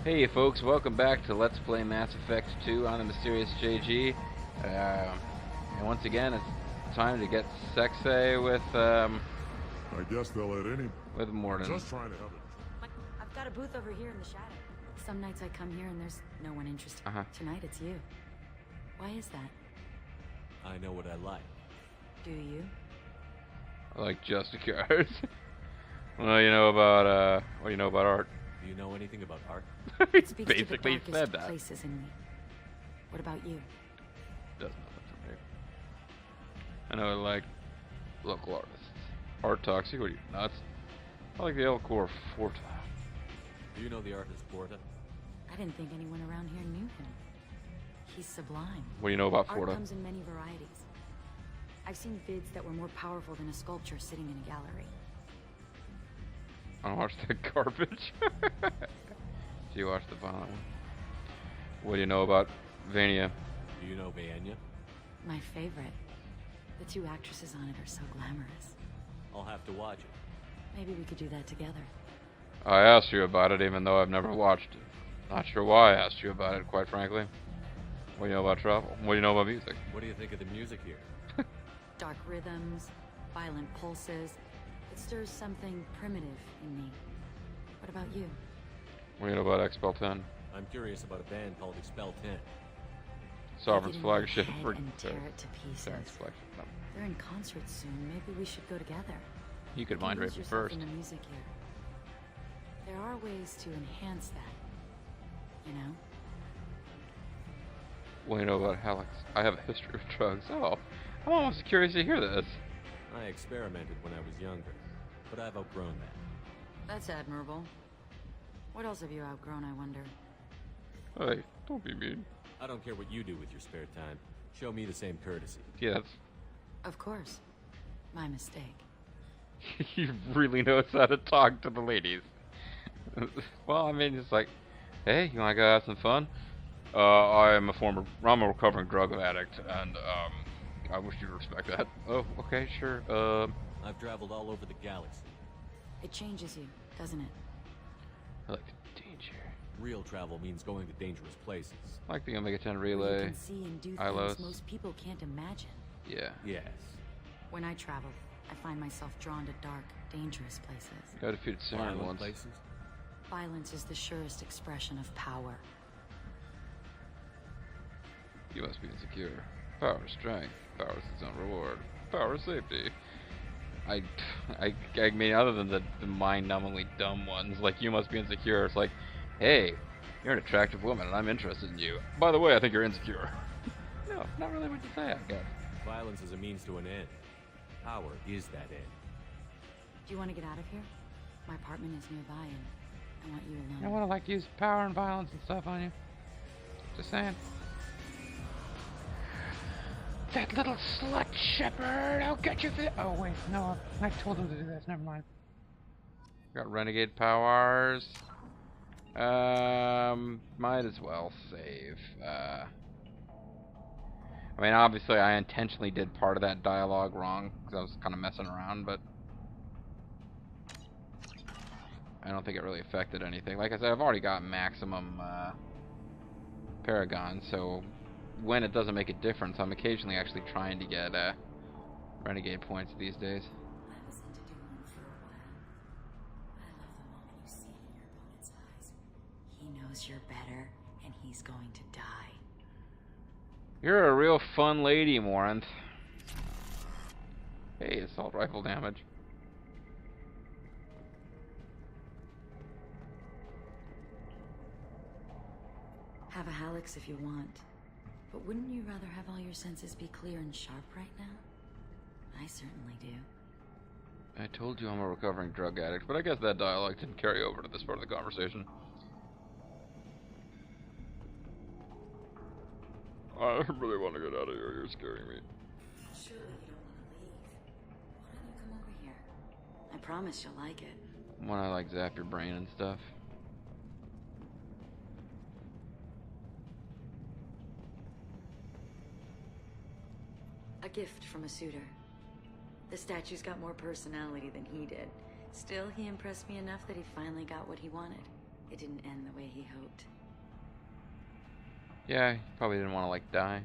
Hey folks, welcome back to Let's Play Mass Effect 2 on the Mysterious JG. And once again, it's time to get sexy I guess they'll let any. with Morden. Just trying to have it. I've got a booth over here in the shadow. Some nights I come here and there's no one interested. Tonight it's you. Why is that? I know what I like. Do you? I like just cars. Well, you know about what do you know about art? Do you know anything about art? He It speaks basically to the said darkest that. places in me. What about you? Does nothing for me. I know I like local artists. Art Toxic, what are you, nuts? I like the Elcor Forta. Do you know the artist Porta? I didn't think anyone around here knew him. He's sublime. What do you know about Art Forta? comes in many varieties. I've seen vids that were more powerful than a sculpture sitting in a gallery. I watched that garbage. Do you watch the violent one? What do you know about Vania? Do you know Vaenya? My favorite. The two actresses on it are so glamorous. I'll have to watch it. Maybe we could do that together. I asked you about it even though I've never watched it. Not sure why I asked you about it, quite frankly. What do you know about travel? What do you know about music? What do you think of the music here? Dark rhythms, violent pulses. It stirs something primitive in me. What about you? What do you know about Expel 10? I'm curious about a band called Expel 10. Sovereign's Get in my flagship. head and tear it to pieces. Sovereign's flagship. No. They're in concert soon. Maybe we should go together. You could You mind lose rape me yourself first. in the music here. There are ways to enhance that. You know? What do you know about Hallex? I have a history of drugs. Oh, I'm almost curious to hear this. I experimented when I was younger, but I've outgrown that. That's admirable. What else have you outgrown, I wonder? Hey, don't be mean. I don't care what you do with your spare time. Show me the same courtesy. Yes. Of course. My mistake. He really knows how to talk to the ladies. Well, I mean, it's like, hey, you wanna go have some fun? I'm a recovering drug addict, and I wish you'd respect that. Oh, okay, sure. I've traveled all over the galaxy. It changes you, doesn't it? I like the danger. Real travel means going to dangerous places. I like the Omega 10 Where you relay. can see and do Ilos. things most people can't imagine. Yeah. Yes. When I travel, I find myself drawn to dark, dangerous places. I defeated Saren Violent once. places? Violence is the surest expression of power. You must be insecure. Power is strength. Power is its own reward. Power is safety. I mean, other than the mind-numbingly dumb ones, like you must be insecure. It's like, hey, you're an attractive woman, and I'm interested in you. By the way, I think you're insecure. No, not really what you say, I guess. Violence is a means to an end. Power is that end. Do you want to get out of here? My apartment is nearby and I want you alone. I want to like use power and violence and stuff on you. Just saying. That little slut shepherd, I'll get you for. Oh wait, no, I told him to do this. Never mind. Got renegade powers. Might as well save. I mean, obviously, I intentionally did part of that dialogue wrong because I was kind of messing around, but I don't think it really affected anything. Like I said, I've already got maximum Paragon, so when it doesn't make a difference, I'm occasionally actually trying to get renegade points these days. I was into doing them for a while. I love the moment you see it in your opponent's eyes. He knows you're better, and he's going to die. You're a real fun lady, Morinth. Hey, assault rifle damage. Have a Hallex if you want. But wouldn't you rather have all your senses be clear and sharp right now? I certainly do. I told you I'm a recovering drug addict, but I guess that dialogue didn't carry over to this part of the conversation. I really want to get out of here. You're scaring me. Surely you don't want to leave. Why don't you come over here? I promise you'll like it. When I like zap your brain and stuff. A gift from a suitor. The statue's got more personality than he did. Still, he impressed me enough that he finally got what he wanted. It didn't end the way he hoped. Yeah, he probably didn't want to, like, die.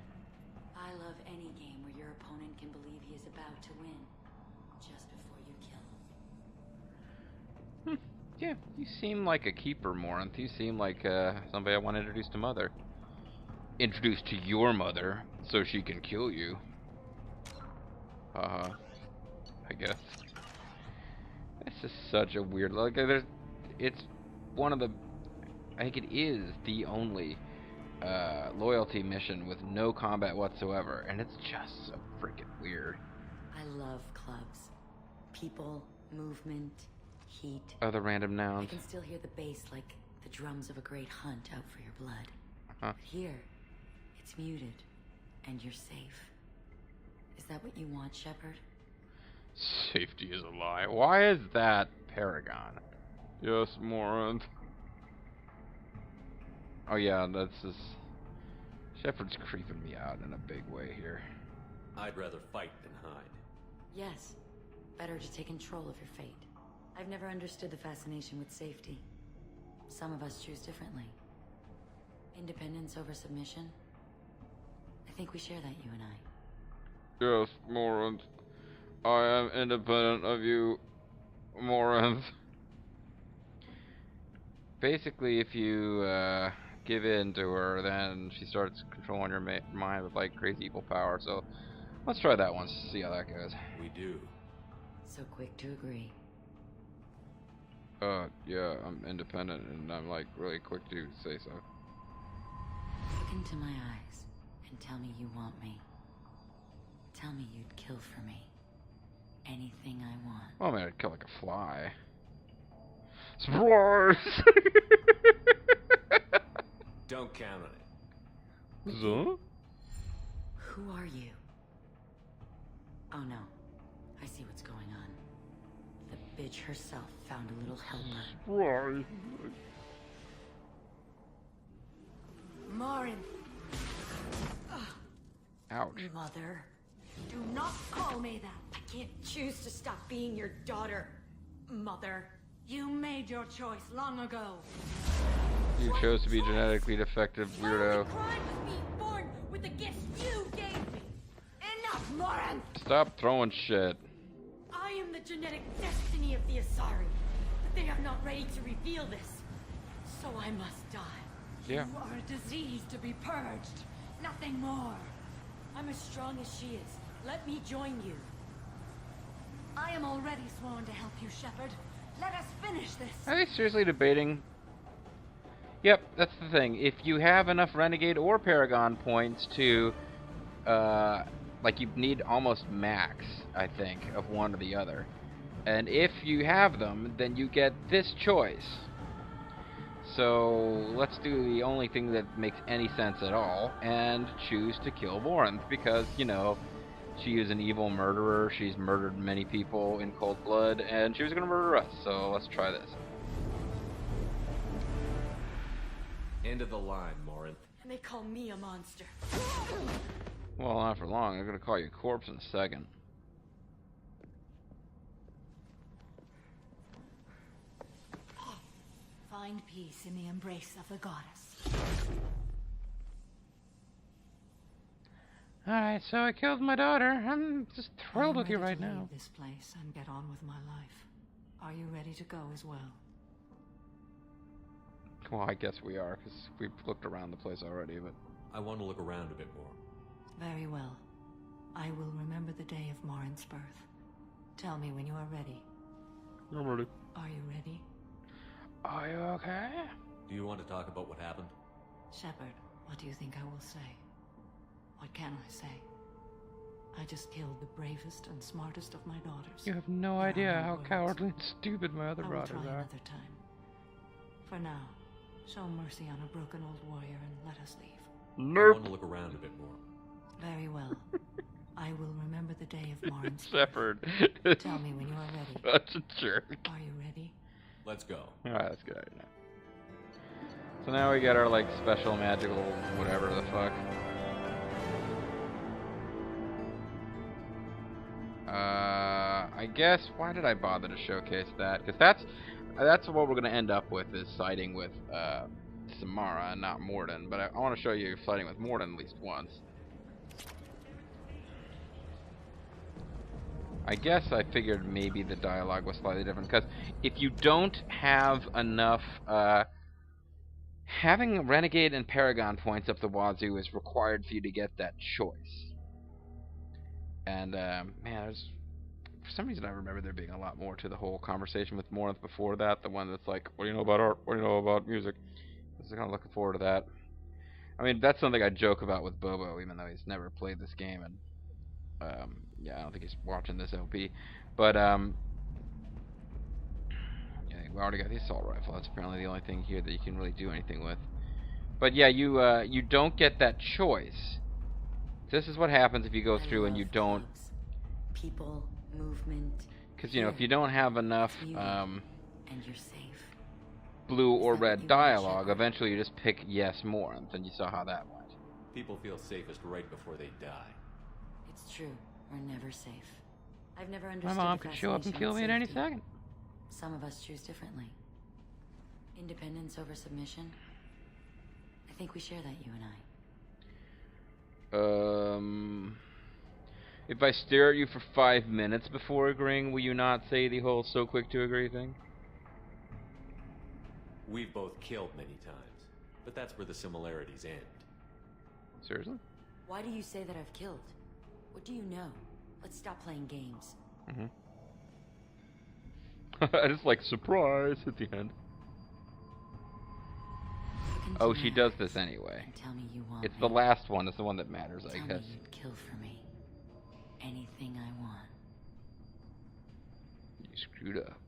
I love any game where your opponent can believe he is about to win, just before you kill him. Yeah, you seem like a keeper, Morinth. You seem like somebody I want to introduce to Mother. Introduce to your mother, so she can kill you. I guess. This is such a weird... Like, it's one of the... I think it is the only loyalty mission with no combat whatsoever, and it's just so freaking weird. I love clubs. People, movement, heat. Other random I nouns. can still hear the bass like the drums of a great hunt out for your blood. Huh. But here, it's muted, and you're safe. Is that what you want, Shepard? Safety is a lie. Why is that Paragon? Yes, Morinth. Oh yeah, that's just... Shepard's creeping me out in a big way here. I'd rather fight than hide. Yes. Better to take control of your fate. I've never understood the fascination with safety. Some of us choose differently. Independence over submission. I think we share that, you and I. Yes, Morinth. I am independent of you, Morinth. Basically, if you give in to her, then she starts controlling your mind with like crazy evil power. So let's try that once, see how that goes. We do. So quick to agree. Yeah, I'm independent and I'm like really quick to say so. Look into my eyes and tell me you want me. Tell me you'd kill for me. Anything I want. Well, I mean, I'd kill like a fly. Surprise! Don't count on it. Huh? Who are you? Oh no. I see what's going on. The bitch herself found a little helper. Surprise! Morin! Ouch. Mother. Do not call me that. I can't choose to stop being your daughter. Mother. You made your choice long ago. You chose to be genetically defective, weirdo. The crime was being born with the gifts you gave me. Enough, Morin! Stop throwing shit. I am the genetic destiny of the Asari, but they are not ready to reveal this. So I must die. Yeah. You are a disease to be purged. Nothing more. I'm as strong as she is. Let me join you. I am already sworn to help you, Shepard. Let us finish this. Are they seriously debating? Yep, that's the thing. If you have enough Renegade or Paragon points to, like you need almost max, I think, of one or the other. And if you have them, then you get this choice. So let's do the only thing that makes any sense at all, and choose to kill Morinth, because, you know, she is an evil murderer, she's murdered many people in cold blood, and she was going to murder us, so let's try this. End of the line, Morinth. And they call me a monster. Well, not for long, they're going to call you a corpse in a second. Find peace in the embrace of the goddess. Alright, so I killed my daughter. I'm just thrilled with you ready right to now. leave this place and get on with my life. Are you ready to go as well? Well, I guess we are, because we've looked around the place already, but... I want to look around a bit more. Very well. I will remember the day of Morin's birth. Tell me when you are ready. I'm ready. Are you ready? Are you okay? Do you want to talk about what happened? Shepard, what do you think I will say? What can I say? I just killed the bravest and smartest of my daughters. You have no There are idea no how words. cowardly and stupid my other I will brothers try are. another time. For now, show mercy on a broken old warrior and let us leave. I Nope. want to look around a bit more. Very well. I will remember the day of Morin's birth. Shepard. Tell me when you are ready. Such a jerk. Are you ready? Let's go. Alright, that's a good idea. So now we got our, like, special magical whatever the fuck. I guess, why did I bother to showcase that? Because that's, that's what we're gonna end up with, is siding with Samara and not Mordin. But I want to show you siding with Mordin at least once. I guess I figured maybe the dialogue was slightly different, because if you don't have enough, having Renegade and Paragon points up the wazoo is required for you to get that choice. And, man, for some reason I remember there being a lot more to the whole conversation with Morinth before that, the one that's like, what do you know about art, what do you know about music? I was kind of looking forward to that. I mean, that's something I joke about with Bobo, even though he's never played this game, and, yeah, I don't think he's watching this LP, but, yeah, we already got the assault rifle. That's apparently the only thing here that you can really do anything with. But yeah, you don't get that choice. This is what happens if you go through and you don't... People, movement... Because, you know, if you don't have enough, and you're safe. Blue or red dialogue, eventually you just pick yes more, and you saw how that went. People feel safest right before they die. It's true. We're never safe. I've never understood. My mom could show up and kill me at any second. Some of us choose differently. Independence over submission. I think we share that, you and I. If I stare at you for 5 minutes before agreeing, will you not say the whole so quick to agree thing? We've both killed many times, but that's where the similarities end. Seriously? Why do you say that I've killed? What do you know? Let's stop playing games. I just like surprise at the end. Oh, she does this anyway. Tell me you want it's the last one. It's the one that matters, I guess. Tell me you'd kill for me. Anything I want. You screwed up.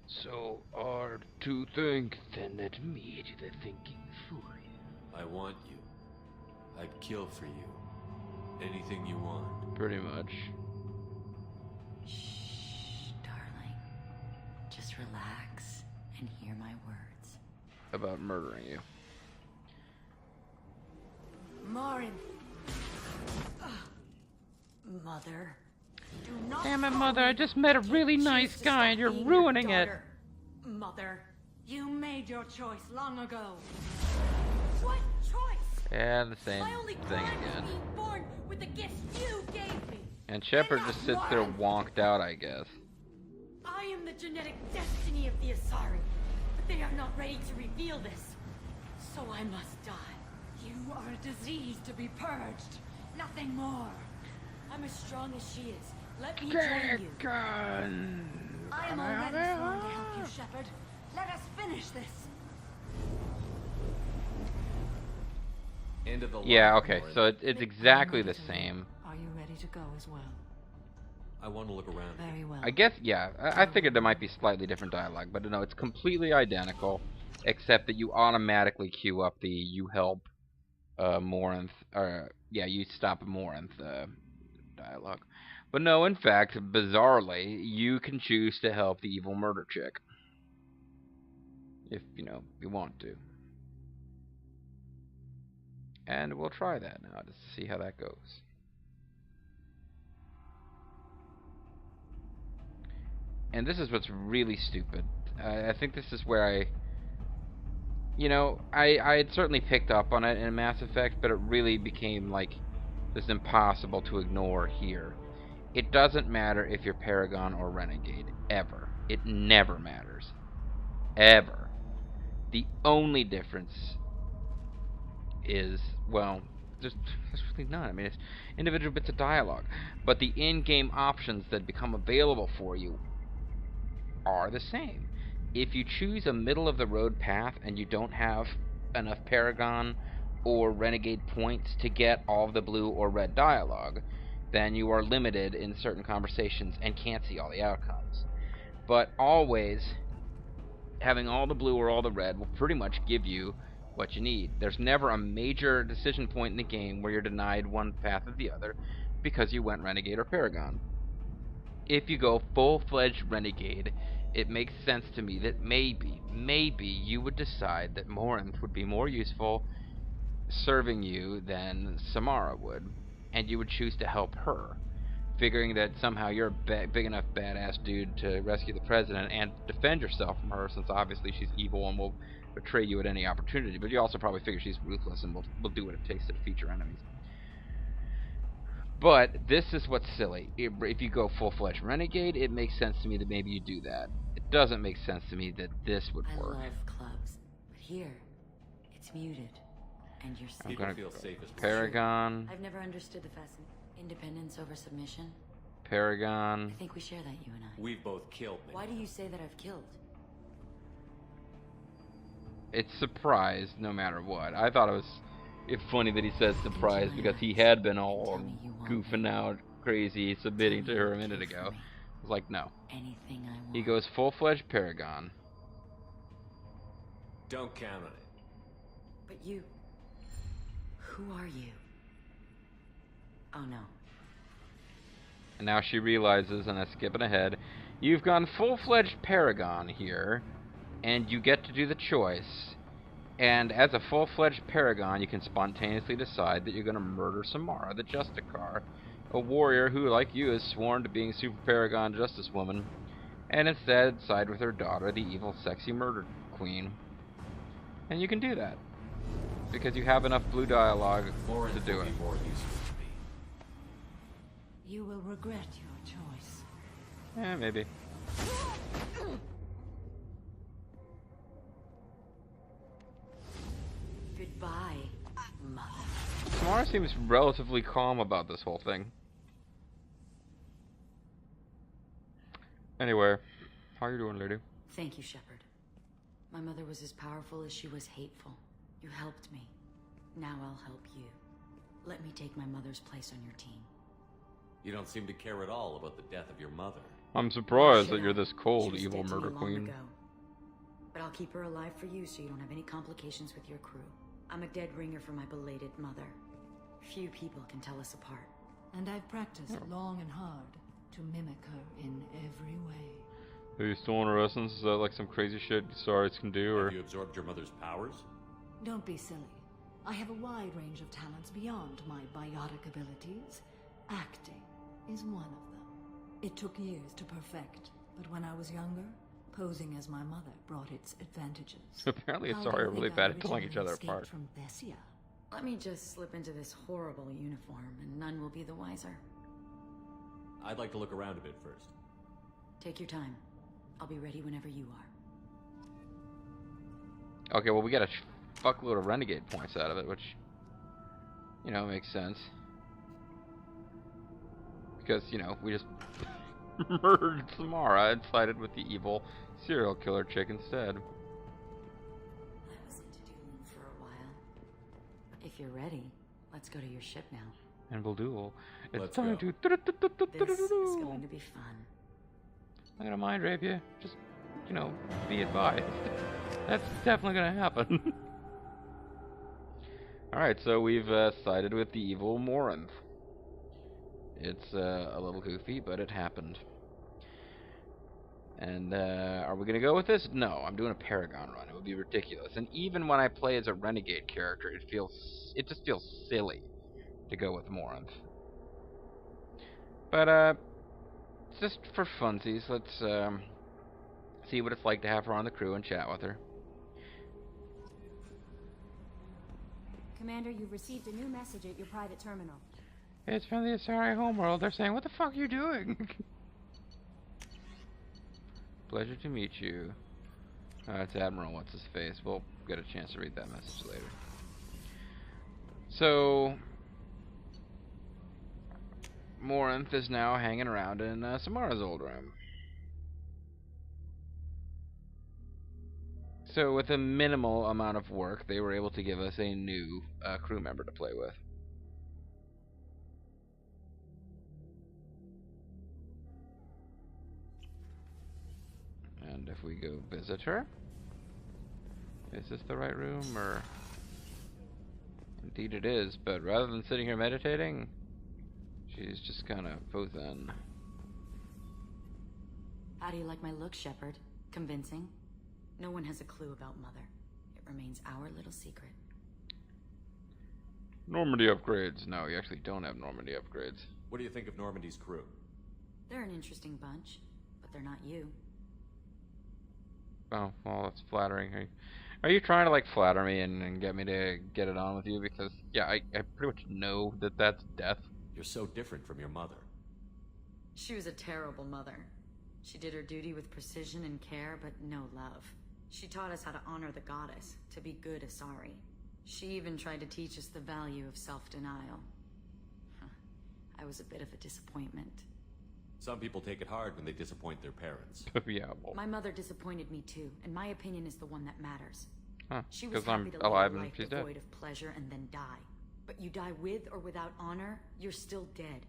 So hard to think, then let me do the thinking for you. I want you. I'd kill for you. Anything you want. Pretty much. Shh, darling. Just relax and hear my words. About murdering you. Marin. Mother. Do not Damn it, Mother, I just met a really nice guy and you're ruining it. Mother, you made your choice long ago. What choice? And the same My only thing crime again. is being born with the gifts you gave me. And Shepard just sits there wonked out, I guess. I am the genetic destiny of the Asari, but they are not ready to reveal this. So I must die. You are a disease to be purged. Nothing more. I'm as strong as she is. Let me join you. I am already sworn to help you, Shepard. Let us finish this. End of the Yeah, line, okay, Lauren. so it's exactly the same. Are you ready to go as well? I want to look around. Very well. I guess, yeah, I figured there might be slightly different dialogue, but no, it's completely identical, except that you automatically queue up the you help Morinth, or, yeah, you stop Morinth dialogue. But no, in fact, bizarrely, you can choose to help the evil murder chick. If, you know, you want to. And we'll try that now, just to see how that goes. And this is what's really stupid. I think this is where I... You know, I had certainly picked up on it in Mass Effect, but it really became, like, this impossible to ignore here. It doesn't matter if you're Paragon or Renegade. Ever. It never matters. Ever. The only difference is, well, there's really none. I mean, it's individual bits of dialogue. But the in-game options that become available for you are the same. If you choose a middle-of-the-road path and you don't have enough Paragon or Renegade points to get all of the blue or red dialogue, then you are limited in certain conversations and can't see all the outcomes. But always, having all the blue or all the red will pretty much give you what you need. There's never a major decision point in the game where you're denied one path or the other because you went Renegade or Paragon. If you go full-fledged Renegade, it makes sense to me that maybe you would decide that Morinth would be more useful serving you than Samara would, and you would choose to help her. figuring that somehow you're a big enough badass dude to rescue the president and defend yourself from her, since obviously she's evil and will betray you at any opportunity. But you also probably figure she's ruthless and will do what it takes to defeat your enemies. But this is what's silly. If you go full-fledged renegade, it makes sense to me that maybe you do that. It doesn't make sense to me that this would work. I love clubs, but here, it's muted, and you're safe. I'm People gonna feel safest. Paragon. I've never understood the fascination. Independence over submission. Paragon. I think we share that, you and I. We've both killed many. Why do you say that I've killed? It's surprise, no matter what. I thought it was funny that he says surprise because he had been all goofing out, crazy, submitting to her a minute ago. I was like, no. Anything I want. He goes full-fledged Paragon. Don't count on it. But you... Who are you? Oh no. And now she realizes, and I'm skipping ahead, you've gone full-fledged Paragon here, and you get to do the choice. And as a full-fledged Paragon, you can spontaneously decide that you're going to murder Samara, the Justicar, a warrior who, like you, is sworn to being Super Paragon Justice Woman, and instead side with her daughter, the evil, sexy murder queen. And you can do that, because you have enough blue dialogue to do it. More useful to me. You will regret your choice. Maybe. Goodbye, mother. Samara seems relatively calm about this whole thing. Anyway, how you doing, lady? Thank you, Shepard. My mother was as powerful as she was hateful. You helped me. Now I'll help you. Let me take my mother's place on your team. You don't seem to care at all about the death of your mother. I'm surprised that Should you're I? this cold, She was evil dead to me murder long queen. ago. But I'll keep her alive for you so you don't have any complications with your crew. I'm a dead ringer for my belated mother. Few people can tell us apart. And I've practiced long and hard to mimic her in every way. Are you still in her essence? Is that like some crazy shit Stars can do, or? Have you absorbed your mother's powers? Don't be silly. I have a wide range of talents beyond my biotic abilities. Acting is one of them. It took years to perfect, but when I was younger, posing as my mother brought its advantages. Apparently, How it's do already you really think bad I at pulling each originally other escaped apart. from Bessia? Let me just slip into this horrible uniform and none will be the wiser. I'd like to look around a bit first. Take your time. I'll be ready whenever you are. Okay, well, we got a fuckload of renegade points out of it, which, you know, makes sense. Because, you know, we just murdered Samara and sided with the evil serial killer chick instead. I was into dueling for a while. If you're ready, let's go to your ship now. And we'll duel. It's Let's time go. to... This is going to be fun. I'm gonna mind rape you. Just, you know, be advised. That's definitely gonna happen. Alright, so we've sided with the evil Morinth. It's a little goofy, but it happened. And are we gonna go with this? No, I'm doing a Paragon run. It would be ridiculous. And even when I play as a renegade character, it just feels silly to go with Morinth. But just for funsies, let's see what it's like to have her on the crew and chat with her. Commander, you've received a new message at your private terminal. It's from the Asari homeworld. They're saying, what the fuck are you doing? Pleasure to meet you. It's Admiral What's-His-Face. We'll get a chance to read that message later. So, Morinth is now hanging around in Samara's old room. So with a minimal amount of work, they were able to give us a new crew member to play with. And if we go visit her, is this the right room, or? Indeed it is, but rather than sitting here meditating, she's just kind of posing. How do you like my look, Shepard? Convincing? No one has a clue about Mother. It remains our little secret. Normandy upgrades. No, you actually don't have Normandy upgrades. What do you think of Normandy's crew? They're an interesting bunch, but they're not you. Oh, well, that's flattering. Are you trying to, like, flatter me and get me to get it on with you? Because, yeah, I pretty much know that that's death. You're so different from your mother. She was a terrible mother. She did her duty with precision and care, but no love. She taught us how to honor the goddess, to be good Asari. She even tried to teach us the value of self-denial. I was a bit of a disappointment. Some people take it hard when they disappoint their parents. Yeah, well. My mother disappointed me too, and my opinion is the one that matters. Huh, She was because I'm happy to alive live a and life she's dead. devoid of pleasure and then die. But you die with or without honor, you're still dead.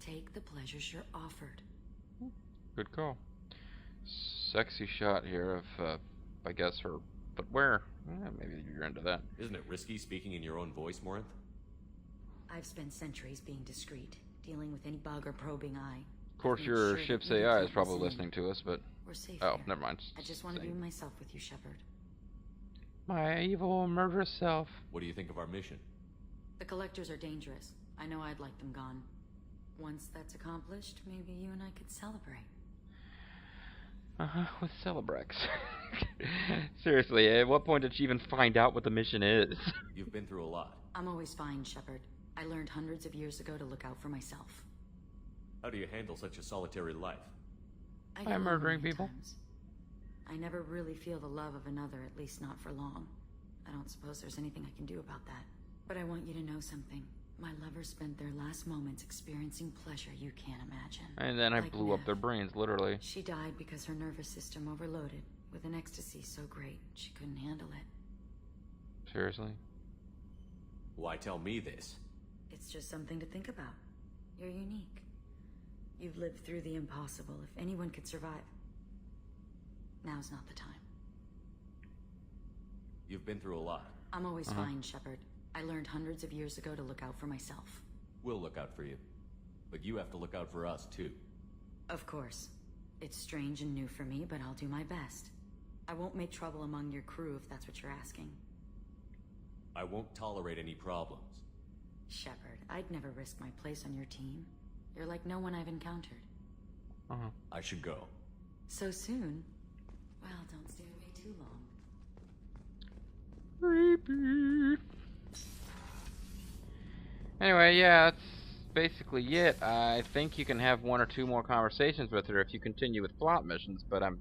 Take the pleasures you're offered. Good call. Sexy shot here of, I guess, her footwear. Maybe you're into that. Isn't it risky speaking in your own voice, Morinth? I've spent centuries being discreet, dealing with any bug or probing eye. Of course, your ship's AI is probably listening to us, but... We're safe Oh, here. never mind. I just want to be myself with you, Shepard. My evil, murderous self. What do you think of our mission? The collectors are dangerous. I know I'd like them gone. Once that's accomplished, maybe you and I could celebrate. With Celebrex. Seriously, at what point did she even find out what the mission is? You've been through a lot. I'm always fine, Shepard. I learned hundreds of years ago to look out for myself. How do you handle such a solitary life? I By get murdering lonely at people? times. I never really feel the love of another, at least not for long. I don't suppose there's anything I can do about that. But I want you to know something. My lovers spent their last moments experiencing pleasure you can't imagine. And then I Like blew up Nev. their brains, literally. She died because her nervous system overloaded, with an ecstasy so great she couldn't handle it. Seriously? Why tell me this? It's just something to think about. You're unique. You've lived through the impossible. If anyone could survive, now's not the time. You've been through a lot. I'm always fine, Shepard. I learned hundreds of years ago to look out for myself. We'll look out for you. But you have to look out for us, too. Of course. It's strange and new for me, but I'll do my best. I won't make trouble among your crew if that's what you're asking. I won't tolerate any problems. Shepard, I'd never risk my place on your team. You're like no one I've encountered. I should go. So soon? Well, don't stay away too long. Creepy. Anyway, yeah, that's basically it. I think you can have one or two more conversations with her if you continue with plot missions, but I'm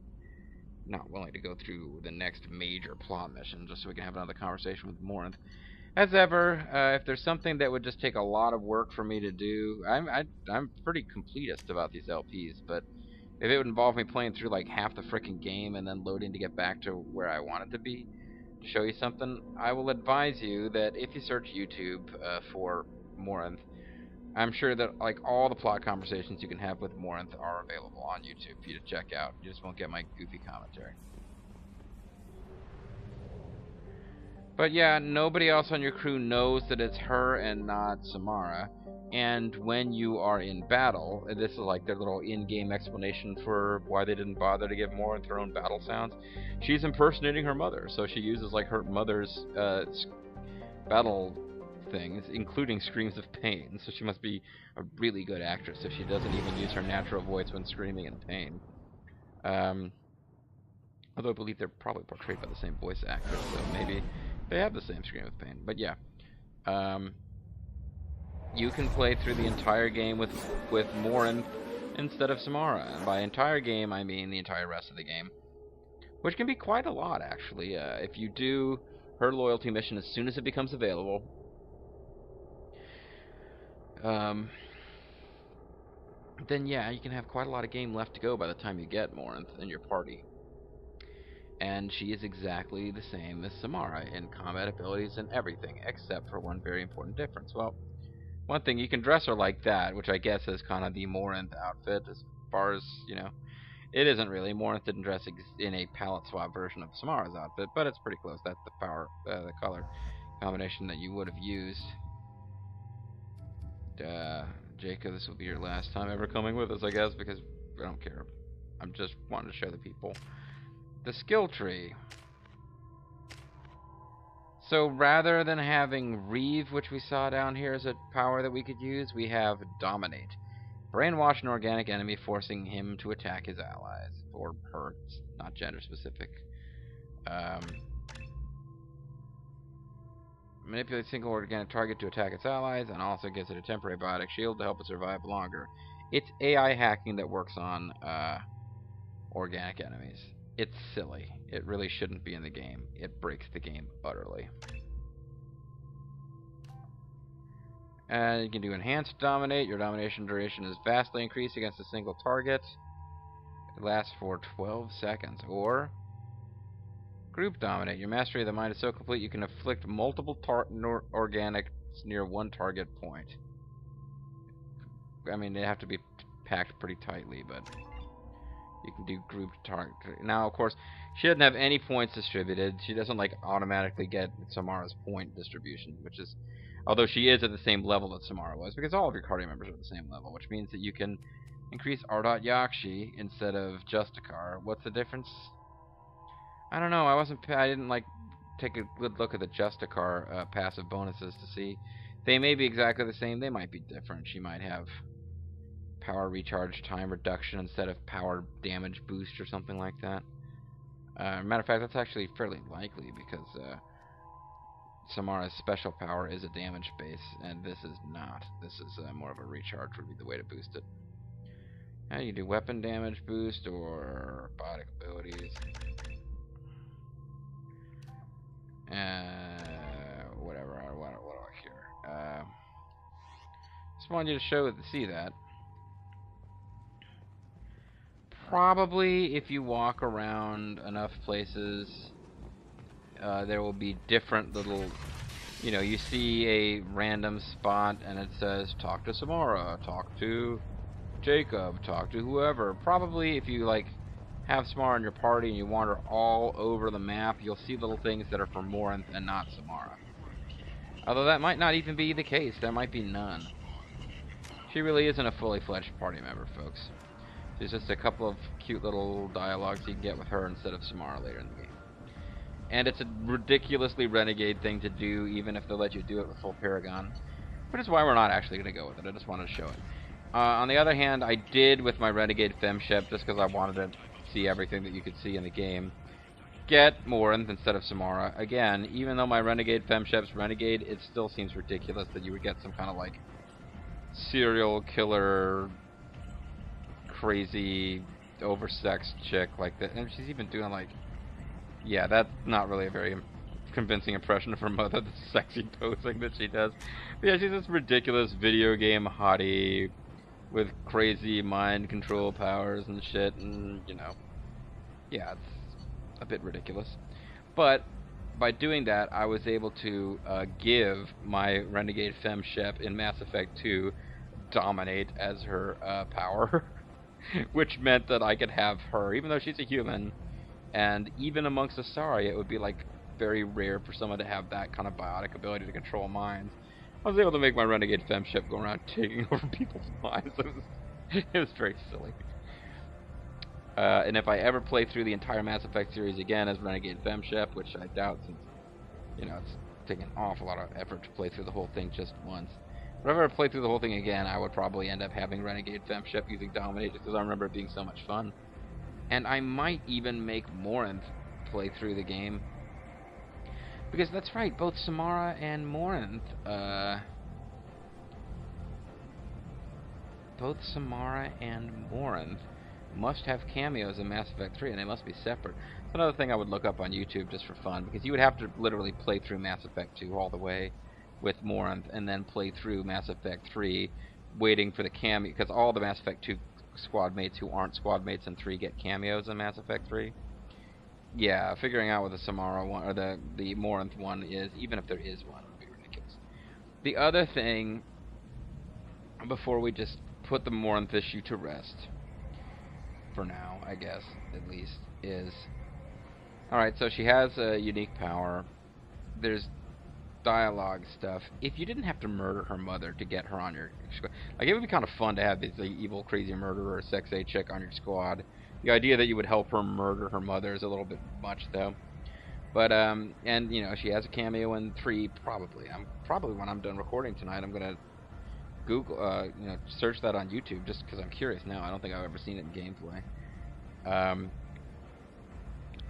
not willing to go through the next major plot mission just so we can have another conversation with Morinth. As ever, if there's something that would just take a lot of work for me to do, I'm pretty completist about these LPs, but if it would involve me playing through like half the frickin' game and then loading to get back to where I want it to be, to show you something, I will advise you that if you search YouTube for Morinth, I'm sure that like all the plot conversations you can have with Morinth are available on YouTube for you to check out. You just won't get my goofy commentary. But yeah, nobody else on your crew knows that it's her and not Samara. And when you are in battle, and this is like their little in-game explanation for why they didn't bother to give Morinth her own battle sounds, she's impersonating her mother, so she uses like her mother's battle things, including screams of pain. So she must be a really good actress if she doesn't even use her natural voice when screaming in pain. Although I believe they're probably portrayed by the same voice actress, so maybe they have the same scream of pain. But yeah, you can play through the entire game with Morinth instead of Samara. And by entire game, I mean the entire rest of the game, which can be quite a lot, actually. If you do her loyalty mission as soon as it becomes available, then yeah, you can have quite a lot of game left to go by the time you get Morinth in your party. And she is exactly the same as Samara in combat abilities and everything, except for one very important difference. Well, one thing, you can dress her like that, which I guess is kind of the Morinth outfit, as far as, you know, it isn't really. Morinth didn't dress in a palette swap version of Samara's outfit, but it's pretty close. That's the color combination that you would have used. Jacob, this will be your last time ever coming with us, I guess, because I don't care. I'm just wanting to show the people the skill tree. So rather than having Reeve, which we saw down here as a power that we could use, we have Dominate. Brainwash an organic enemy, forcing him to attack his allies. Or her, it's not gender specific. Manipulate a single organic target to attack its allies, and also gives it a temporary biotic shield to help it survive longer. It's AI hacking that works on organic enemies. It's silly. It really shouldn't be in the game. It breaks the game utterly. And you can do Enhanced Dominate. Your domination duration is vastly increased against a single target. It lasts for 12 seconds. Or Group Dominate. Your mastery of the mind is so complete you can afflict multiple organics near one target point. I mean, they have to be packed pretty tightly, but you can do grouped target. Now, of course, she doesn't have any points distributed. She doesn't, like, automatically get Samara's point distribution, which is... Although she is at the same level that Samara was, because all of your Cardia members are at the same level, which means that you can increase Ardot Yakshi instead of Justicar. What's the difference? I don't know. I didn't, like, take a good look at the Justicar passive bonuses to see. They may be exactly the same. They might be different. She might have power recharge time reduction instead of power damage boost or something like that. Matter of fact, that's actually fairly likely because Samara's special power is a damage base, and this is not. This is more of a recharge would be the way to boost it. Now you can do weapon damage boost or biotic abilities. Whatever. What do I hear? Just wanted you to see that. Probably, if you walk around enough places, there will be different little, you know, you see a random spot and it says, talk to Samara, talk to Jacob, talk to whoever. Probably, if you, like, have Samara in your party and you wander all over the map, you'll see little things that are for Morinth and not Samara. Although that might not even be the case. There might be none. She really isn't a fully fledged party member, folks. There's just a couple of cute little dialogues you can get with her instead of Samara later in the game. And it's a ridiculously renegade thing to do, even if they'll let you do it with full Paragon. Which is why we're not actually going to go with it. I just wanted to show it. On the other hand, I did with my Renegade Femshep, just because I wanted to see everything that you could see in the game, get Morinth instead of Samara. Again, even though my Renegade Femshep's Renegade, it still seems ridiculous that you would get some kind of, like, serial killer, crazy, oversexed chick like that. And she's even doing, like... Yeah, that's not really a very convincing impression of her mother, the sexy posing that she does. But yeah, she's this ridiculous video game hottie with crazy mind control powers and shit, and, you know, yeah, it's a bit ridiculous. But by doing that, I was able to give my Renegade Femshep in Mass Effect 2 Dominate as her power, which meant that I could have her, even though she's a human, and even amongst Asari, it would be, like, very rare for someone to have that kind of biotic ability to control minds. I was able to make my Renegade Femshep go around taking over people's minds. It was very silly. And if I ever play through the entire Mass Effect series again as Renegade Femshep, which I doubt since, you know, it's taking an awful lot of effort to play through the whole thing just once. But if I ever play through the whole thing again, I would probably end up having Renegade Femshep using Dominate, just because I remember it being so much fun. And I might even make Morinth play through the game. Because that's right, both Samara and Morinth, must have cameos in Mass Effect 3, and they must be separate. It's another thing I would look up on YouTube just for fun, because you would have to literally play through Mass Effect 2 all the way with Morinth, and then play through Mass Effect 3, waiting for the cameo, because all the Mass Effect 2 squad mates who aren't squad mates in 3 get cameos in Mass Effect 3. Yeah, figuring out what the Samara one, or the Morinth one is, even if there is one, would be ridiculous. The other thing, before we just put the Morinth issue to rest, for now, I guess, at least, is... Alright, so she has a unique power. There's dialogue stuff. If you didn't have to murder her mother to get her on your squad, like, it would be kind of fun to have this evil, crazy murderer, sex-A chick on your squad. The idea that you would help her murder her mother is a little bit much, though. But and you know, she has a cameo in 3 probably. Probably when I'm done recording tonight, I'm gonna Google, you know, search that on YouTube just because I'm curious now. I don't think I've ever seen it in gameplay.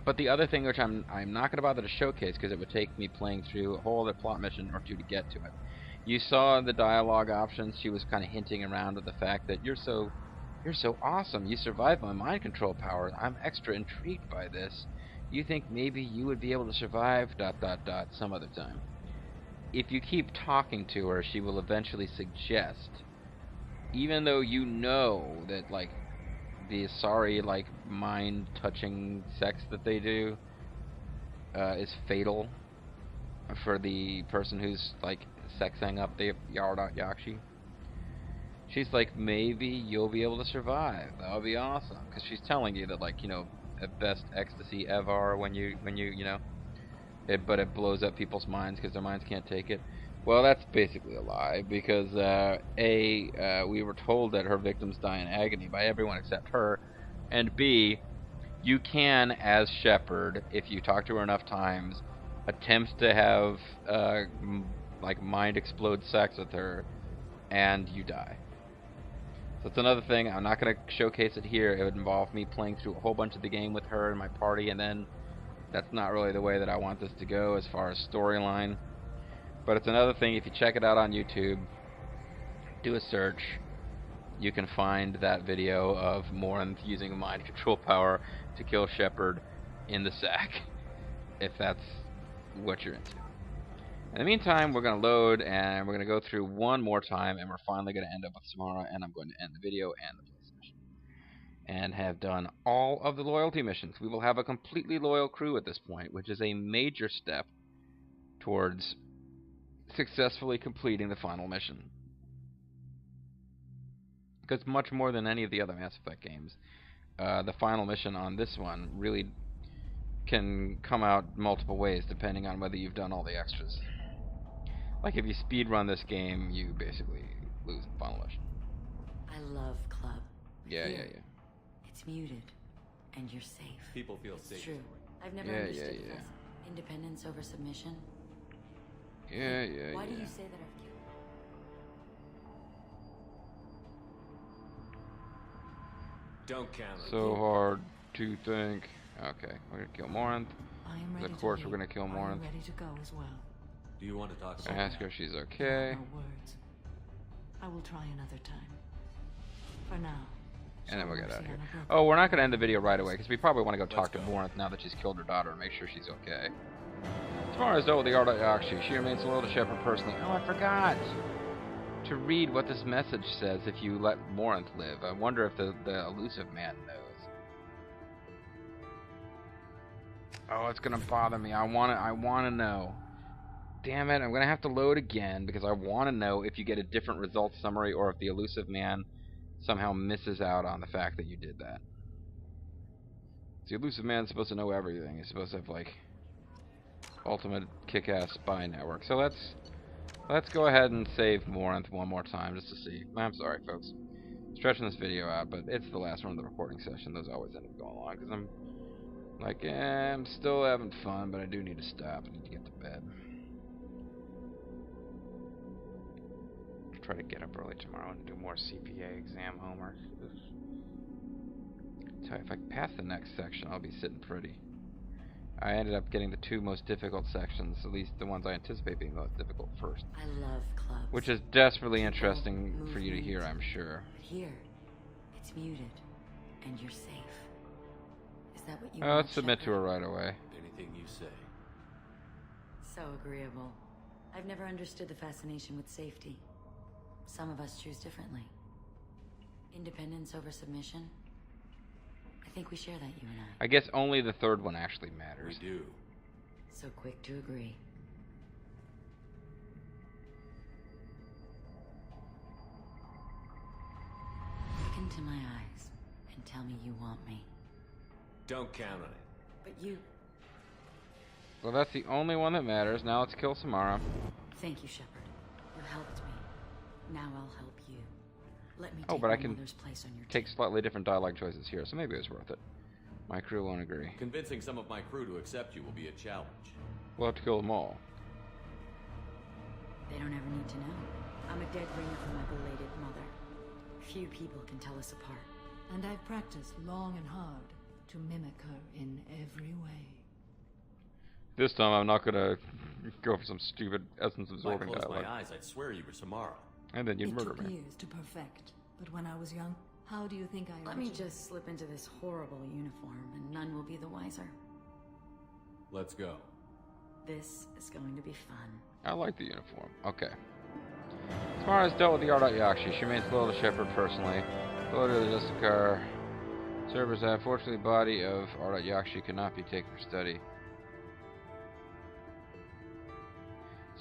But the other thing, which I'm not gonna bother to showcase because it would take me playing through a whole other plot mission or 2 to get to it. You saw the dialogue options. She was kind of hinting around at the fact that you're so awesome. You survived my mind control powers. I'm extra intrigued by this. You think maybe you would be able to survive ... some other time. If you keep talking to her, she will eventually suggest, even though you know that like the sorry like mind touching sex that they do is fatal for the person who's like sexing up the Yakshi. She's like, maybe you'll be able to survive. That would be awesome. Because she's telling you that, like, you know, at best ecstasy ever when you know, but it blows up people's minds because their minds can't take it. Well, that's basically a lie because we were told that her victims die in agony by everyone except her, and B, you can, as Shepard, if you talk to her enough times, attempt to have like mind explode sex with her, and you die. So it's another thing. I'm not going to showcase it here. It would involve me playing through a whole bunch of the game with her and my party, and then that's not really the way that I want this to go as far as storyline. But it's another thing. If you check it out on YouTube, do a search, you can find that video of Morinth using a mind control power to kill Shepard in the sack, if that's what you're into. In the meantime, we're going to load, and we're going to go through one more time, and we're finally going to end up with Samara, and I'm going to end the video and the place mission. And have done all of the loyalty missions. We will have a completely loyal crew at this point, which is a major step towards successfully completing the final mission. Because much more than any of the other Mass Effect games, the final mission on this one really can come out multiple ways depending on whether you've done all the extras. Like if you speedrun this game, you basically lose the final mission. I love Club. Yeah. It's muted, and you're safe. People feel It's safe. true. I've never understood this. Independence over submission. Yeah. Why do you say that I've killed? Don't count on So hard to think. Okay, we're gonna kill Morinth. I am ready Of course, to we're gonna kill Are you Morinth. ready to go as well? Do you want to talk I about ask her if she's okay, No words. I will try another time. For now. and then we'll get out of here. Oceana Oh, we're not gonna end the video right away because we probably want to go talk Let's to go. Morinth now that she's killed her daughter and make sure she's okay. As far as though the Yakshi, she remains loyal to Shepard personally. Oh, I forgot to read what this message says. If you let Morinth live, I wonder if the elusive man knows. Oh, it's gonna bother me. I wanna know. Damn it! I'm gonna have to load again because I want to know if you get a different results summary or if the elusive man somehow misses out on the fact that you did that. The elusive man's supposed to know everything. He's supposed to have like ultimate kick-ass spy network. So let's go ahead and save Morinth one more time just to see. I'm sorry, folks. Stretching this video out, but it's the last one of the recording session. Those always end up going long because I'm like, I'm still having fun, but I do need to stop. I need to get to bed. Try to get up early tomorrow and do more CPA exam homework. Tell you, if I pass the next section, I'll be sitting pretty. I ended up getting the 2 most difficult sections, at least the ones I anticipate being the most difficult first. I love clubs. Which is desperately interesting for you to hear, I'm sure. But here, it's muted, and you're safe. Is that what you Oh, want, let's submit to Shepard? her right away. anything you say. So agreeable. I've never understood the fascination with safety. Some of us choose differently. Independence over submission? I think we share that, you and I. I guess only the third one actually We matters. do. So quick to agree. Look into my eyes and tell me you want me. Don't count on it. But you... Well, that's the only one that matters. Now let's kill Samara. Thank you, Shepard. You helped me. Now I'll help you. Let me Oh, take but I my can mother's place on your Take team. slightly different dialogue choices here, so maybe it was worth it. My crew won't agree. Convincing some of my crew to accept you will be a challenge. We'll have to kill them all. They don't ever need to know. I'm a dead ringer for my belated mother. Few people can tell us apart. And I've practiced long and hard to mimic her in every way. This time I'm not gonna go for some stupid essence absorbing If I closed dialogue. my eyes, I'd swear you were Samara. And then you'd It murder took me. years to perfect, but when I was young, how do you think I Let me originated? just slip into this horrible uniform and none will be the wiser. Let's go. This is going to be fun. I like the uniform. Okay. Samara has dealt with the R.Yakshi. She remains loyal to Shepard personally. Loyal to the Justicar. Servers that unfortunately body of R.Yakshi cannot be taken for study.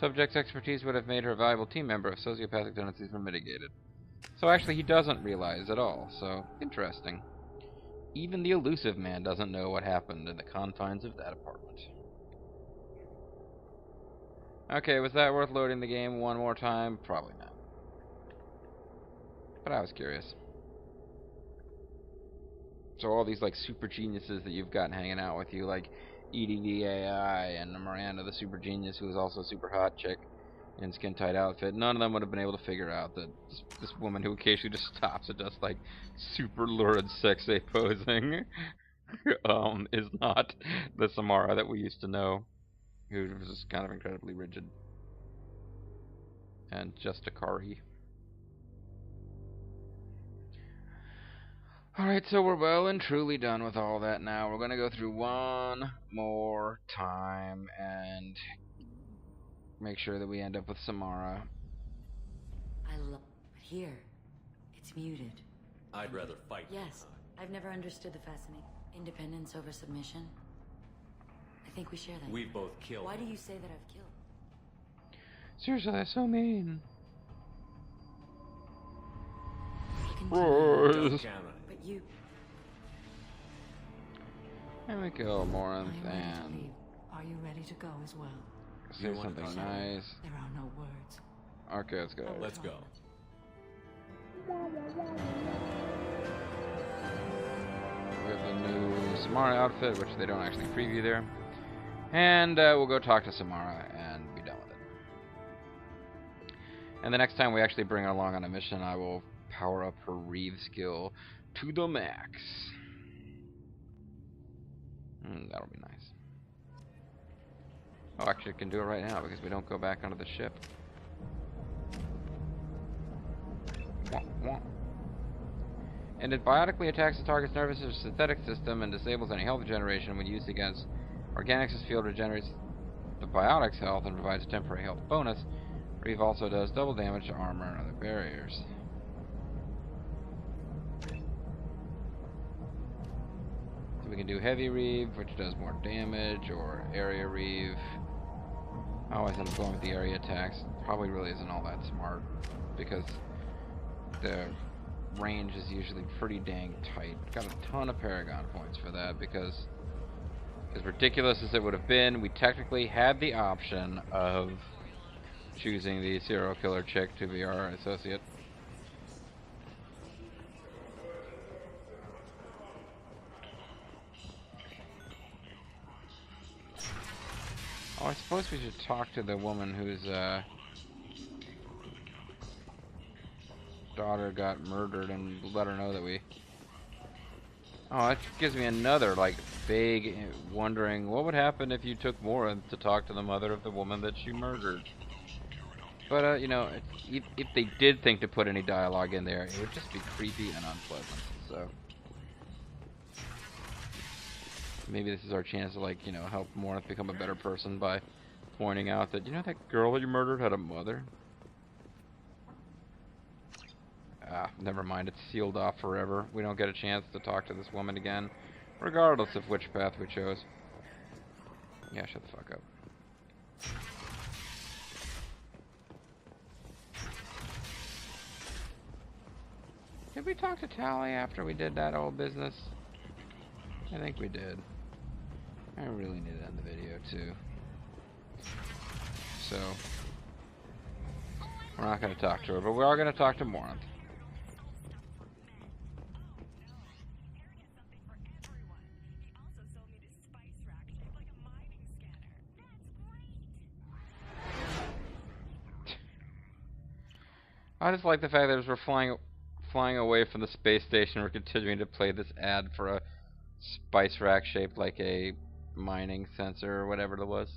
Subject's expertise would have made her a valuable team member if sociopathic tendencies were mitigated. So actually he doesn't realize at all, so interesting. Even the elusive man doesn't know what happened in the confines of that apartment. Okay, was that worth loading the game one more time? Probably not. But I was curious. So all these like super geniuses that you've got hanging out with you, like EDDAI and Miranda the super genius, who is also a super hot chick in skin tight outfit, none of them would have been able to figure out that this woman who occasionally just stops and does like super lurid sexy posing is not the Samara that we used to know, who was just kind of incredibly rigid and just a Kari. Alright, so we're well and truly done with all that now. We're going to go through one more time and make sure that we end up with Samara. I love but here. It's muted. I'd rather fight. Yes, I've never understood the fascination. Independence over submission. I think we share that. We've both killed. Why do you say that I've killed? Seriously, that's so mean. You can Roars. Don't count on it. but you. There we go, Morinth, I'm ready to and leave. Are you ready to go as well? say something nice. There are no words. Okay, let's go. Let's go. We have the new Samara outfit, which they don't actually preview there. And we'll go talk to Samara and be done with it. And the next time we actually bring her along on a mission, I will power up her Reeve skill to the max. That'll be nice. Oh, actually, I can do it right now because we don't go back onto the ship. Wah, wah. And it biotically attacks the target's nervous or synthetic system and disables any health regeneration when used against organics. This field regenerates the biotic's health and provides a temporary health bonus. Reeve also does double damage to armor and other barriers. So we can do heavy Reeve, which does more damage, or area Reeve. I always end up going with the area attacks. Probably really isn't all that smart because the range is usually pretty dang tight. Got a ton of Paragon points for that because, as ridiculous as it would have been, we technically had the option of choosing the serial killer chick to be our associate. Oh, I suppose we should talk to the woman whose daughter got murdered and let her know that we... Oh, that gives me another, like, vague wondering, what would happen if you took Mora to talk to the mother of the woman that she murdered? But, you know, if they did think to put any dialogue in there, it would just be creepy and unpleasant, so... Maybe this is our chance to, like, you know, help Mora become a better person by pointing out that, you know, that girl that you murdered had a mother? Ah, never mind, it's sealed off forever. We don't get a chance to talk to this woman again, regardless of which path we chose. Yeah, shut the fuck up. Did we talk to Tali after we did that old business? I think we did. I really need to end the video too. So, we're not going to talk to her, but we are going to talk to Morinth. I just like the fact that as we're flying away from the space station, we're continuing to play this ad for a spice rack shaped like a mining sensor or whatever it was.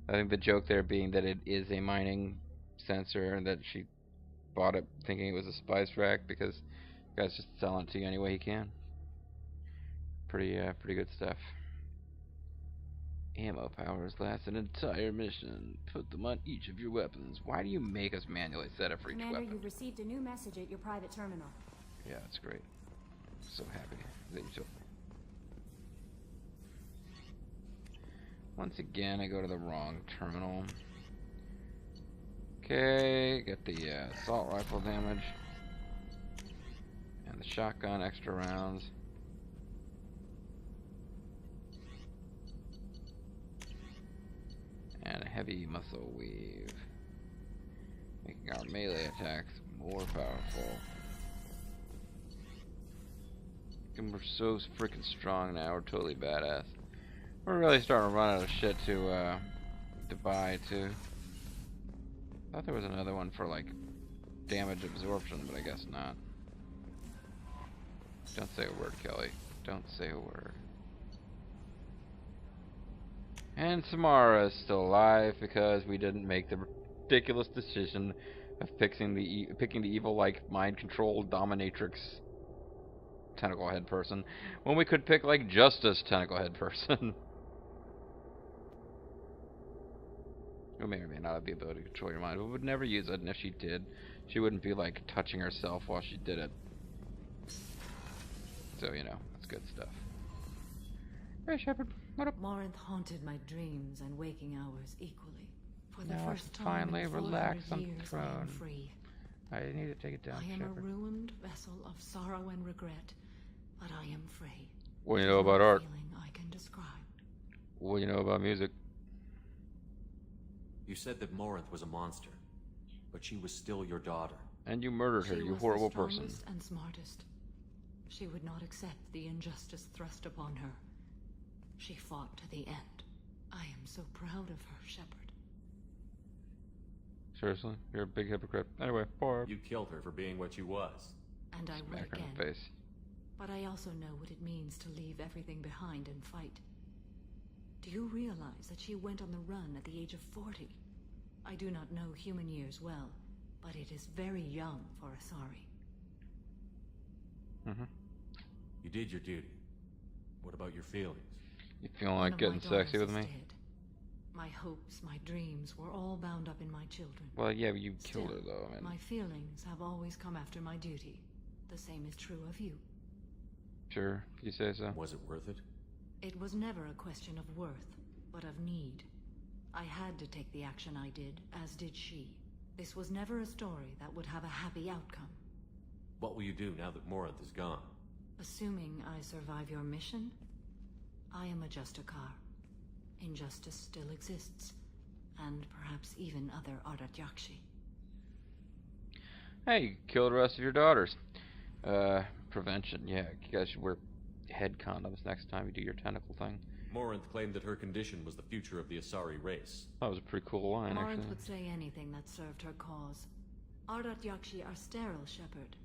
I think the joke there being that it is a mining sensor and that she bought it thinking it was a spice rack because the guy's just selling it to you any way he can. Pretty good stuff. Ammo powers last an entire mission. Put them on each of your weapons. Why do you make us manually set it for each Commander, weapon? you've received a new message at your private terminal. Yeah, that's great. So happy that you took. Once again, I go to the wrong terminal. Okay, get the assault rifle damage. And the shotgun extra rounds. And a heavy muscle weave. Making our melee attacks more powerful. And we're so freaking strong now, we're totally badass. We're really starting to run out of shit to buy too. I thought there was another one for like damage absorption, but I guess not. Don't say a word, Kelly. Don't say a word. And Samara is still alive because we didn't make the ridiculous decision of picking the evil like mind controlled dominatrix tentacle head person when we could pick like Justice tentacle head person. Who may or may not have the ability to control your mind, but would never use it, and if she did, she wouldn't be like touching herself while she did it. So, you know, that's good stuff. Hey, Shepard, what up? Morinth haunted my dreams and waking hours equally. For the Now I first can time finally in 400 relax on the years, I am throne. free. I need to take it down, I am Shepard. a ruined vessel of sorrow and regret, but I am free. What do you It know is not about a art? feeling I can describe. What do you know about music? You said that Morinth was a monster, but she was still your daughter. And you murdered her, She you was horrible the person. strongest and smartest. She would not accept the injustice thrust upon her. She fought to the end. I am so proud of her, Shepard. Seriously? You're a big hypocrite. Anyway, poor. You killed her for being what she was. And I will Smack her in again. the face. But I also know what it means to leave everything behind and fight. Do you realize that she went on the run at the age of 40? I do not know human years well, but it is very young for Asari. Mm-hmm. You did your duty. What about your feelings? You feeling One like of getting my sexy with daughters me? is dead. My hopes, my dreams were all bound up in my children. Well, yeah, but you killed Still, her though. I mean, my feelings have always come after my duty. The same is true of you. sure, if you say so. Was it worth it? It was never a question of worth, but of need. I had to take the action I did, as did she. This was never a story that would have a happy outcome. What will you do now that Morinth is gone? Assuming I survive your mission, I am a Justikar. Injustice still exists, and perhaps even other Ardat Yakshi. Hey, you killed the rest of your daughters. Prevention. Yeah, you guys should wear head condoms next time you do your tentacle thing. Morinth claimed that her condition was the future of the Asari race. That was a pretty cool line, Morinth actually. would say anything that served her cause. Ardat Yakshi are sterile, Shepard.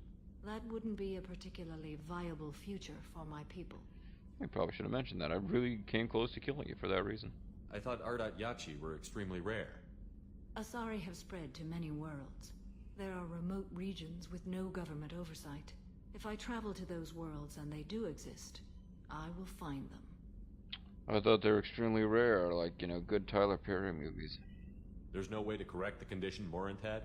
That wouldn't be a particularly viable future for my people. I probably should have mentioned that. I really came close to killing you for that reason. I thought Ardat Yakshi were extremely rare. Asari have spread to many worlds. There are remote regions with no government oversight. If I travel to those worlds and they do exist, I will find them. I thought they were extremely rare, like, you know, good Tyler Perry movies. There's no way to correct the condition Morinth had?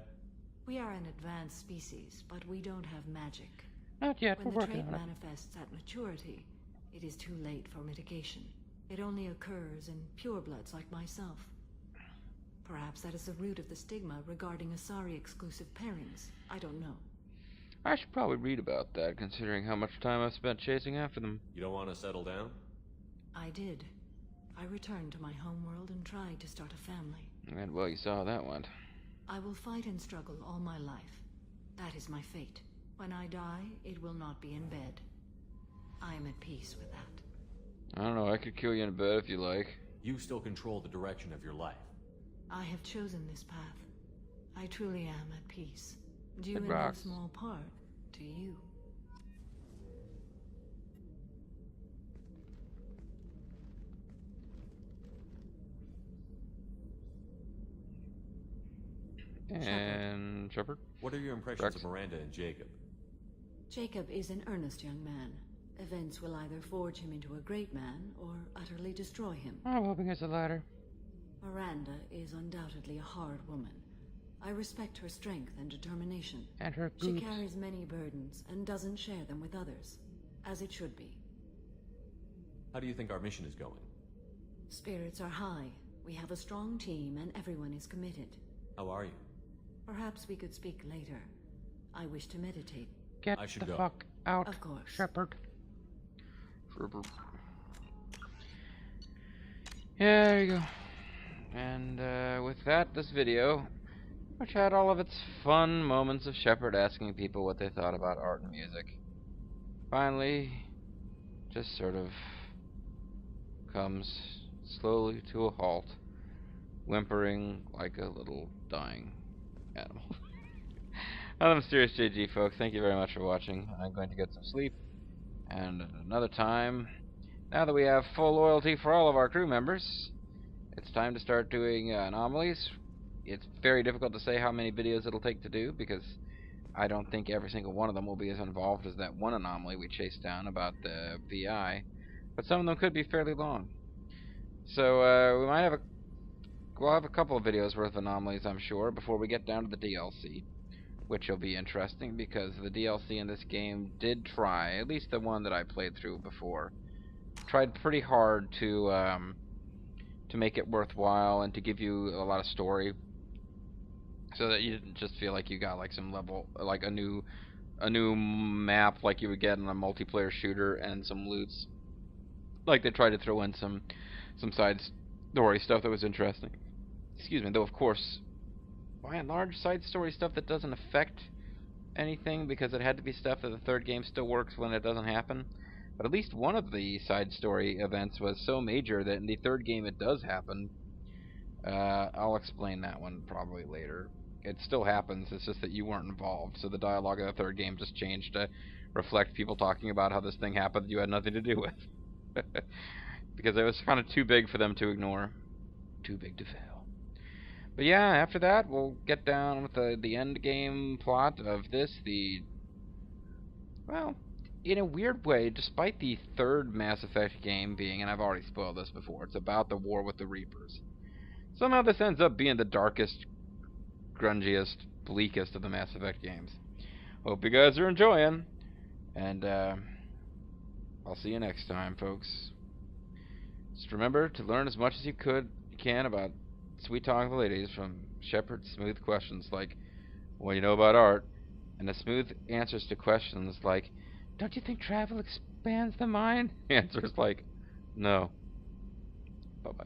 We are an advanced species, but we don't have magic. Not yet, When we're the working trait on it. manifests at maturity, it is too late for mitigation. It only occurs in purebloods like myself. Perhaps that is the root of the stigma regarding Asari-exclusive pairings. I don't know. I should probably read about that, considering how much time I've spent chasing after them. You don't want to settle down? I did. I returned to my homeworld and tried to start a family. And, well, you saw how that went. I will fight and struggle all my life. That is my fate. When I die, it will not be in bed. I am at peace with that. I don't know, I could kill you in bed if you like. You still control the direction of your life. I have chosen this path. I truly am at peace. Due in no box. small part to you. And Shepard? What are your impressions Rex? of Miranda and Jacob? Jacob is an earnest young man. Events will either forge him into a great man or utterly destroy him. I'm hoping it's the latter. Miranda is undoubtedly a hard woman. I respect her strength and determination. And her She goods. carries many burdens and doesn't share them with others, as it should be. How do you think our mission is going? Spirits are high. We have a strong team and everyone is committed. How are you? Perhaps we could speak later. I wish to meditate. Get I should the go. fuck out, Of course. Shepard. Yeah, there you go. And with that, this video, which had all of its fun moments of Shepard asking people what they thought about art and music, finally just sort of comes slowly to a halt, whimpering like a little dying animal. I'm Mysterious JG, folks. Thank you very much for watching. I'm going to get some sleep, and at another time, now that we have full loyalty for all of our crew members, it's time to start doing anomalies. It's very difficult to say how many videos it'll take to do, because I don't think every single one of them will be as involved as that one anomaly we chased down about the VI, but some of them could be fairly long. So we might have we'll have a couple of videos worth of anomalies, I'm sure, before we get down to the DLC, which will be interesting because the DLC in this game did try, at least the one that I played through before, tried pretty hard to make it worthwhile and to give you a lot of story, so that you didn't just feel like you got like some level, like a new map like you would get in a multiplayer shooter and some loots. Like they tried to throw in some side story stuff that was interesting. Excuse me, though of course, by and large, side story stuff that doesn't affect anything, because it had to be stuff that the third game still works when it doesn't happen. But at least one of the side story events was so major that in the third game it does happen. I'll explain that one probably later. It still happens, it's just that you weren't involved, so the dialogue of the third game just changed to reflect people talking about how this thing happened that you had nothing to do with. Because it was kind of too big for them to ignore. Too big to fail. But yeah, after that, we'll get down with the end game plot of this. Well, in a weird way, despite the third Mass Effect game being, and I've already spoiled this before, it's about the war with the Reapers. Somehow this ends up being the darkest, grungiest, bleakest of the Mass Effect games. Hope you guys are enjoying, and I'll see you next time, folks. Just remember to learn as much as you can about sweet talking the ladies from Shepard's smooth questions like, what do you know about art? And the smooth answers to questions like, don't you think travel expands the mind? Answers like, no.